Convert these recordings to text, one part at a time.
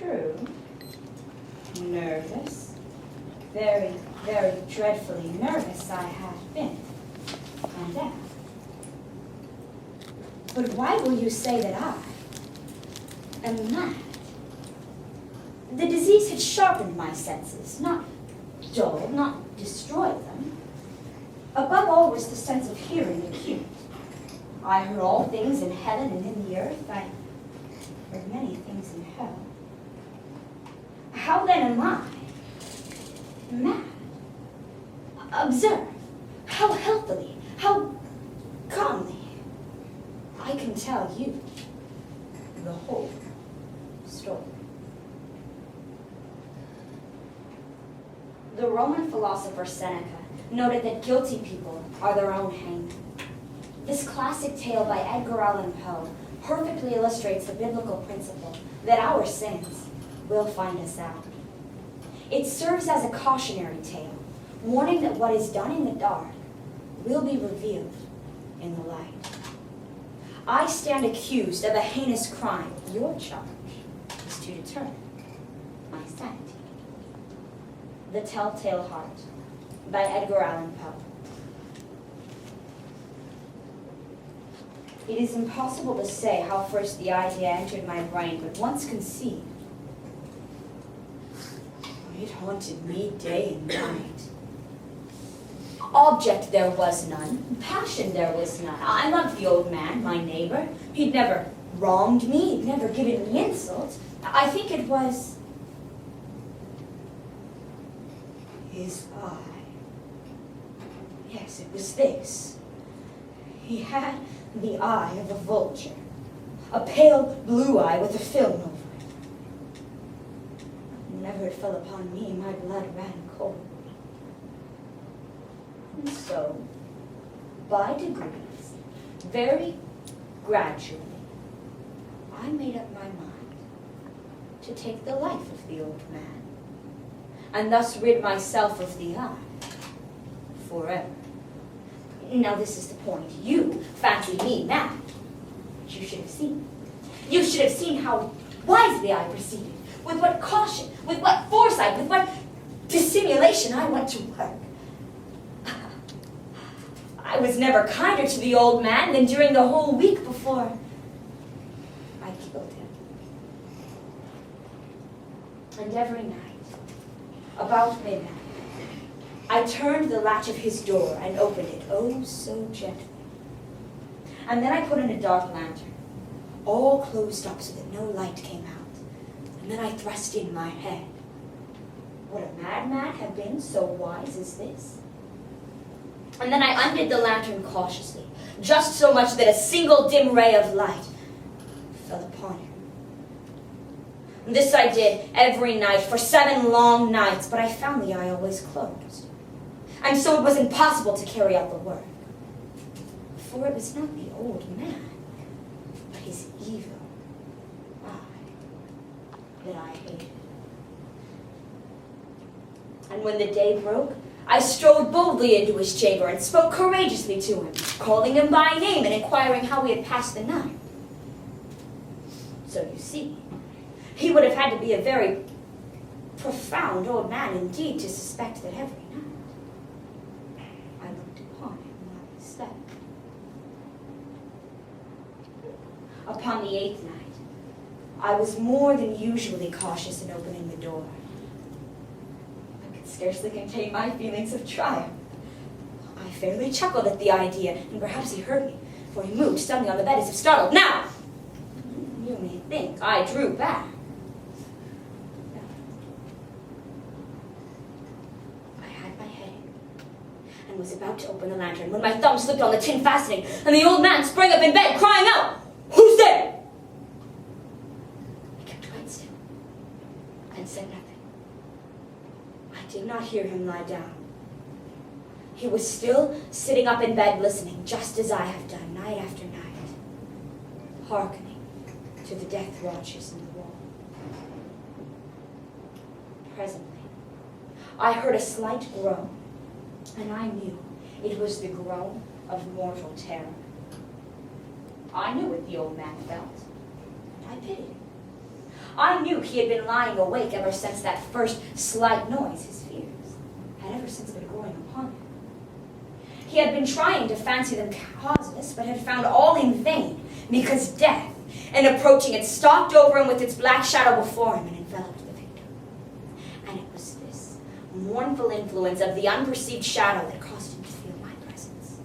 true. Nervous. Very, very dreadfully nervous I have been. And am. But why will you say that I am mad? The disease had sharpened my senses, not dulled, not destroyed them. Above all was the sense of hearing acute. I heard all things in heaven and in the earth. I heard many things in hell. How then am I mad? Observe how healthily, how calmly I can tell you the whole story. The Roman philosopher Seneca noted that guilty people are their own hangmen. This classic tale by Edgar Allan Poe perfectly illustrates the biblical principle that our sins will find us out. It serves as a cautionary tale, warning that what is done in the dark will be revealed in the light. I stand accused of a heinous crime. Your charge is to determine my sanity. The Telltale Heart by Edgar Allan Poe. It is impossible to say how first the idea entered my brain, but once conceived, it haunted me day and night. Object there was none, passion there was none. I loved the old man, my neighbor. He'd never wronged me, he'd never given me insult. I think it was his eye. Yes, it was this. He had the eye of a vulture, a pale blue eye with a film over it. Whenever it fell upon me, my blood ran cold. And so, by degrees, very gradually, I made up my mind to take the life of the old man, and thus rid myself of the eye forever. Now this is the point. You fancy me mad. But you should have seen. You should have seen how wisely I proceeded, with what caution, with what foresight, with what dissimulation I went to work. I was never kinder to the old man than during the whole week before I killed him. And every night, about midnight, I turned the latch of his door and opened it, oh so gently. And then I put in a dark lantern, all closed up so that no light came out. And then I thrust in my head. Would a madman have been so wise as this? And then I undid the lantern cautiously, just so much that a single dim ray of light fell upon him. And this I did every night for 7 long nights, but I found the eye always closed. And so it was impossible to carry out the work. For it was not the old man, but his evil eye that I hated. And when the day broke, I strode boldly into his chamber and spoke courageously to him, calling him by name and inquiring how he had passed the night. So you see, he would have had to be a very profound old man indeed to suspect that every night I looked upon him while he slept. Upon the 8th night, I was more than usually cautious in opening the door. I could scarcely contain my feelings of triumph. I fairly chuckled at the idea, and perhaps he heard me, for he moved suddenly on the bed as if startled. Now, you may think I drew back. Was about to open the lantern when my thumb slipped on the tin fastening, and the old man sprang up in bed, crying out, "Who's there?" I kept quite still and said nothing. I did not hear him lie down. He was still sitting up in bed listening, just as I have done night after night, hearkening to the death watches in the wall. Presently, I heard a slight groan, and I knew it was the groan of mortal terror. I knew what the old man felt, and I pitied him. I knew he had been lying awake ever since that first slight noise. His fears had ever since been growing upon him. He had been trying to fancy them causeless, but had found all in vain, because death, in approaching it, stalked over him with its black shadow before him and enveloped the victim. And it was this mournful influence of the unperceived shadow that caused him to feel my presence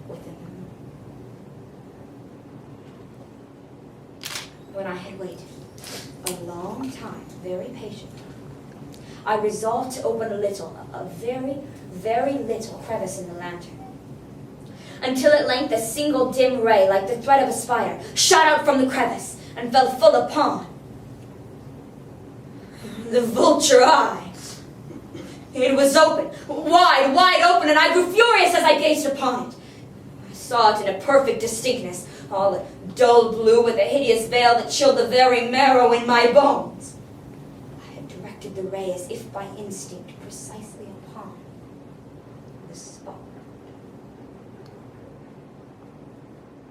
within the room. When I had waited a long time, very patiently, I resolved to open a very, very little crevice in the lantern, until at length a single dim ray, like the thread of a spider, shot out from the crevice and fell full upon the vulture eye. It was open, wide open, and I grew furious as I gazed upon it. I saw it in a perfect distinctness, all dull blue with a hideous veil that chilled the very marrow in my bones. I had directed the ray as if by instinct precisely upon the spot.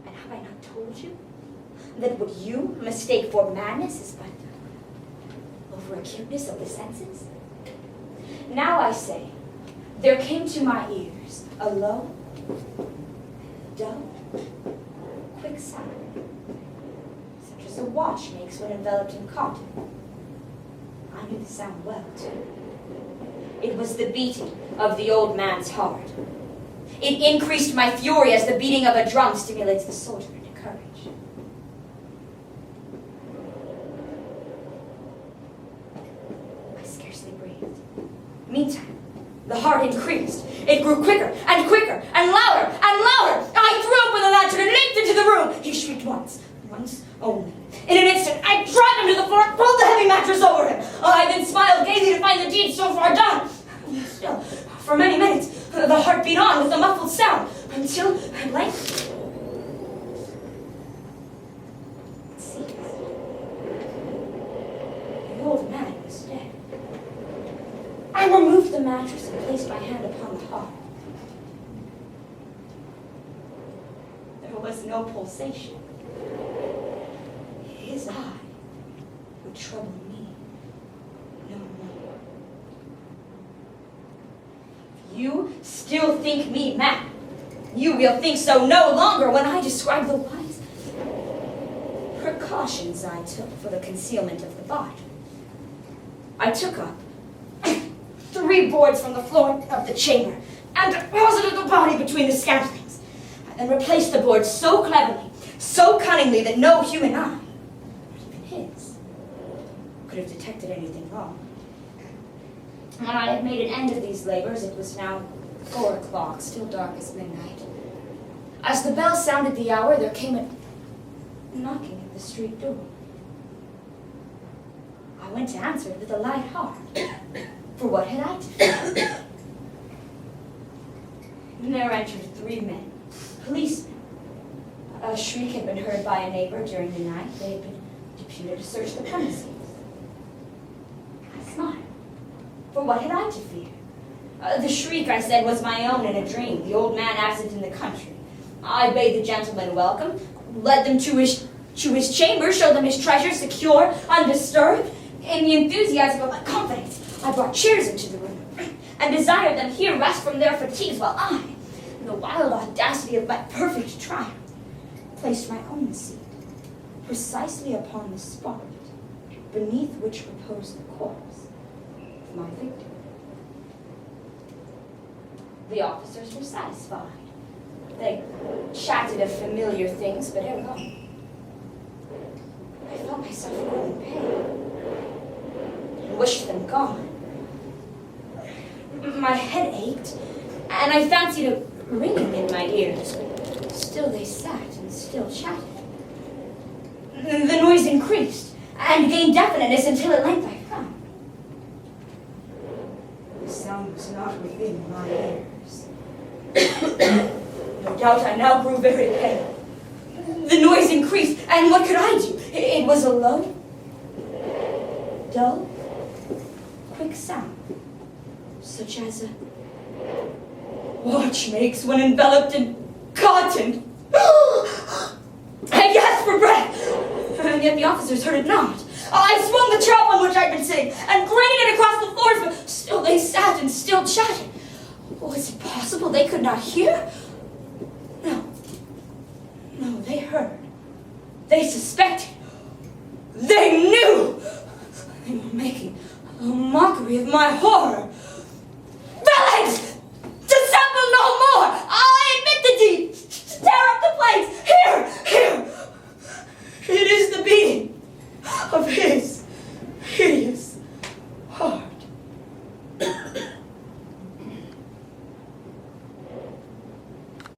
And have I not told you that what you mistake for madness is but over-acuteness of the senses? Now I say, there came to my ears a low, dull, quick sound, such as a watch makes when enveloped in cotton. I knew the sound well, too. It was the beating of the old man's heart. It increased my fury as the beating of a drum stimulates the soldier into courage. I scarcely breathed. Meantime, the heart increased. It grew quicker and quicker and louder and louder. I threw open the lantern and leaped into the room. He shrieked once only. In an instant, I dragged him to the floor and pulled the heavy mattress over him. I then smiled gaily to find the deed so far done. Still, for many minutes, the heart beat on with a muffled sound, until, at length, it ceased. The old man was dead. I removed the mattress and placed my hand upon the heart. There was no pulsation. His eye would trouble me no more. If you still think me mad, you will think so no longer when I describe the wise precautions I took for the concealment of the body. I took up 3 boards from the floor of the chamber and deposited the body between the scantlings, and replaced the boards so cleverly, so cunningly that no human eye, his, could have detected anything wrong. When I had made an end of these labors, it was now 4 o'clock, still dark as midnight. As the bell sounded the hour, there came a knocking at the street door. I went to answer it with a light heart, for what had I to fear? And there entered 3 men, policemen. A shriek had been heard by a neighbor during the night. They had been deputed to search the premises. I smiled. For what had I to fear? The shriek, I said, was my own in a dream, the old man absent in the country. I bade the gentleman welcome, led them to his chamber, showed them his treasure, secure, undisturbed. In the enthusiasm of my confidence, I brought chairs into the room, and desired them here rest from their fatigues, while I, in the wild audacity of my perfect triumph, placed my own seat precisely upon the spot beneath which reposed the corpse of my victim. The officers were satisfied. They chatted of familiar things, but ere long, I felt myself growing pale and wished them gone. My head ached, and I fancied a ringing in my ears, but still they sat and still chatted. The noise increased and gained definiteness until at length I found the sound was not within my ears. No doubt I now grew very pale. The noise increased, and what could I do? It was a low, dull, quick sound, such as a watch makes when enveloped in cotton. I gasped for breath, and yet the officers heard it not. I swung the chair on which I'd been sitting and grated it across the floors, but still they sat and still chatted. Was it possible they could not hear? No, they heard. They suspected. They knew. They were making a mockery of my horror.